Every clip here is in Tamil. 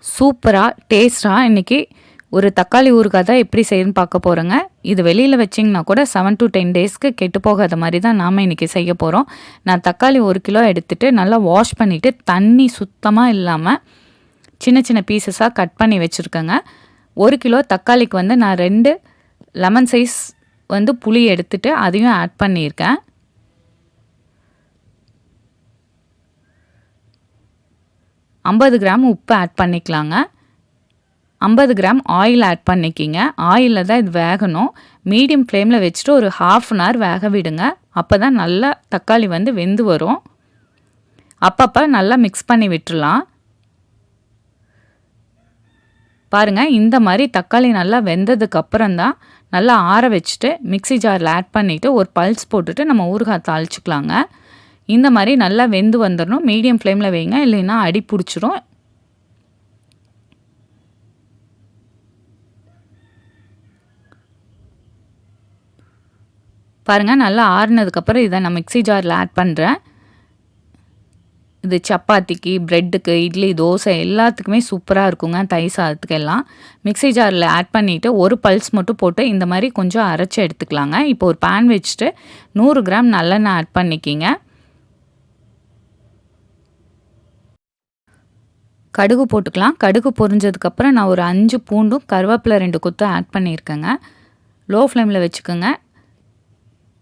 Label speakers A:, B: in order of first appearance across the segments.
A: சூப்பராக டேஸ்ட்டாக இன்றைக்கி ஒரு தக்காளி ஊறுகாய் தான் எப்படி செய்யணும்னு பார்க்க போகிறோங்க. இது வெளியில் வச்சிங்கன்னா கூட 7 to 10 டேஸ்க்கு கெட்டு போகாத மாதிரி தான் நாம் இன்றைக்கி செய்ய போகிறோம். நான் தக்காளி 1 கிலோ எடுத்துகிட்டு நல்லா வாஷ் பண்ணிவிட்டு தண்ணி சுத்தமாக இல்லாமல் சின்ன சின்ன பீசஸாக கட் பண்ணி வச்சுருக்கேங்க. 1 கிலோ தக்காளிக்கு வந்து நான் 2 லெமன் சைஸ் வந்து புளி எடுத்துகிட்டு அதையும் ஆட் பண்ணியிருக்கேன். $50 கிராம் உப்பு ஆட் பண்ணிக்கலாங்க. 50 கிராம் ஆயில் ஆட் பண்ணிக்கிங்க. ஆயிலில் தான் இது வேகணும். மீடியம் ஃப்ளேமில் வச்சுட்டு ஒரு 1/2 hour வேக விடுங்க. அப்போ தான் நல்லா தக்காளி வந்து வெந்து வரும். அப்பப்போ நல்லா மிக்ஸ் பண்ணி விட்டுடலாம். பாருங்கள், இந்த மாதிரி தக்காளி நல்லா வெந்ததுக்கப்புறம் தான் நல்லா ஆற வச்சுட்டு மிக்ஸி ஜாரில் ஆட் பண்ணிவிட்டு ஒரு பல்ஸ் போட்டுட்டு நம்ம ஊறுகாய் தாளிச்சிக்கலாங்க. இந்த மாதிரி நல்லா வெந்து வந்துடணும். மீடியம் ஃப்ளேமில் வைங்க, இல்லைன்னா அடி பிடிச்சிரும். பாருங்கள், நல்லா ஆறுனதுக்கப்புறம் இதை நான் மிக்ஸி ஜாரில் ஆட் பண்ணுறேன். இது சப்பாத்திக்கு, ப்ரெட்டுக்கு, இட்லி, தோசை எல்லாத்துக்குமே சூப்பராக இருக்குங்க. தயிர் சாதத்துக்கு எல்லாம் மிக்ஸி ஜாரில் ஆட் பண்ணிவிட்டு ஒரு பல்ஸ் மட்டும் போட்டு இந்த மாதிரி கொஞ்சம் அரைச்சி எடுத்துக்கலாங்க. இப்போ ஒரு பேன் வச்சுட்டு 100 கிராம் நல்லெண்ணெய் ஆட் பண்ணிக்கிங்க. கடுகு போட்டுக்கலாம். கடுகு பொரிஞ்சதுக்கப்புறம் நான் ஒரு 5 பூண்டும் கருவேப்பிலை 2 கொத்து ஆட் பண்ணியிருக்கேங்க. லோ ஃப்ளேமில் வச்சுக்கோங்க.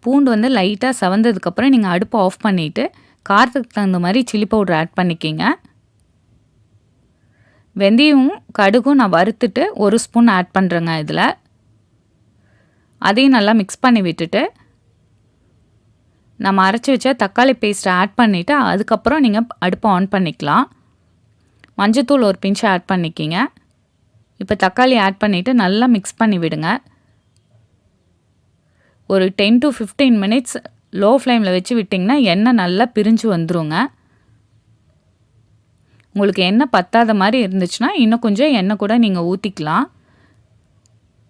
A: பூண்டு வந்து லைட்டாக செவந்ததுக்கப்புறம் நீங்கள் அடுப்பை ஆஃப் பண்ணிவிட்டு காரத்துக்கு தகுந்த மாதிரி சில்லி பவுடர் ஆட் பண்ணிக்கிங்க. வெந்தயமும் கடுகும் நான் வறுத்துட்டு 1 ஸ்பூன் ஆட் பண்ணுறேங்க. இதில் அதையும் நல்லா மிக்ஸ் பண்ணி விட்டுட்டு நம்ம அரைச்சி வச்ச தக்காளி பேஸ்ட்டை ஆட் பண்ணிவிட்டு அதுக்கப்புறம் நீங்கள் அடுப்பை ஆன் பண்ணிக்கலாம். மஞ்சத்தூள் ஒரு பிஞ்ச் ஆட் பண்ணிக்கிங்க. இப்போ தக்காளி ஆட் பண்ணிவிட்டு நல்லா மிக்ஸ் பண்ணி விடுங்க. ஒரு 10 to 15 மினிட்ஸ் லோ ஃப்ளேமில் வச்சு விட்டிங்கன்னா எண்ணெய் நல்லா பிரிஞ்சு வந்துருங்க. உங்களுக்கு எண்ணெய் பத்தாத மாதிரி இருந்துச்சுன்னா இன்னும் கொஞ்சம் எண்ணெய் கூட நீங்கள் ஊற்றிக்கலாம்.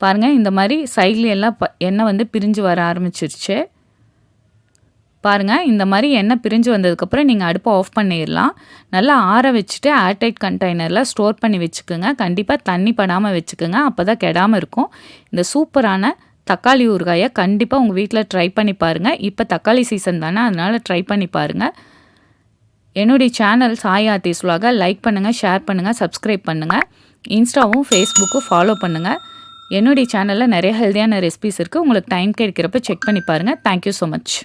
A: பாருங்கள், இந்த மாதிரி சைடில் எல்லாம் எண்ணெய் வந்து பிரிஞ்சு வர ஆரம்பிச்சிருச்சு. பாருங்கள், இந்த மாதிரி எண்ணெய் பிரிஞ்சு வந்ததுக்கப்புறம் நீங்கள் அடுப்பை ஆஃப் பண்ணிடலாம். நல்லா ஆற வச்சுட்டு ஏர்டைட் கண்டெய்னரில் ஸ்டோர் பண்ணி வச்சுக்கோங்க. கண்டிப்பாக தண்ணி படாமல் வச்சுக்கோங்க. அப்போ தான் கெடாமல் இருக்கும். இந்த சூப்பரான தக்காளி ஊறுகாயை கண்டிப்பாக உங்கள் வீட்டில் ட்ரை பண்ணி பாருங்கள். இப்போ தக்காளி சீசன் தானே, அதனால் ட்ரை பண்ணி பாருங்கள். என்னுடைய channel Sai Aarthi's vlog like பண்ணுங்கள், ஷேர் பண்ணுங்கள், சப்ஸ்கிரைப் பண்ணுங்கள். இன்ஸ்டாவும் ஃபேஸ்புக்கும் ஃபாலோ பண்ணுங்கள். என்னுடைய சேனலில் நிறைய ஹெல்த்தியான ரெசிபிஸ் இருக்குது. உங்களுக்கு டைம் கிடைக்கிறப்ப செக் பண்ணி பாருங்கள். Thank you so much.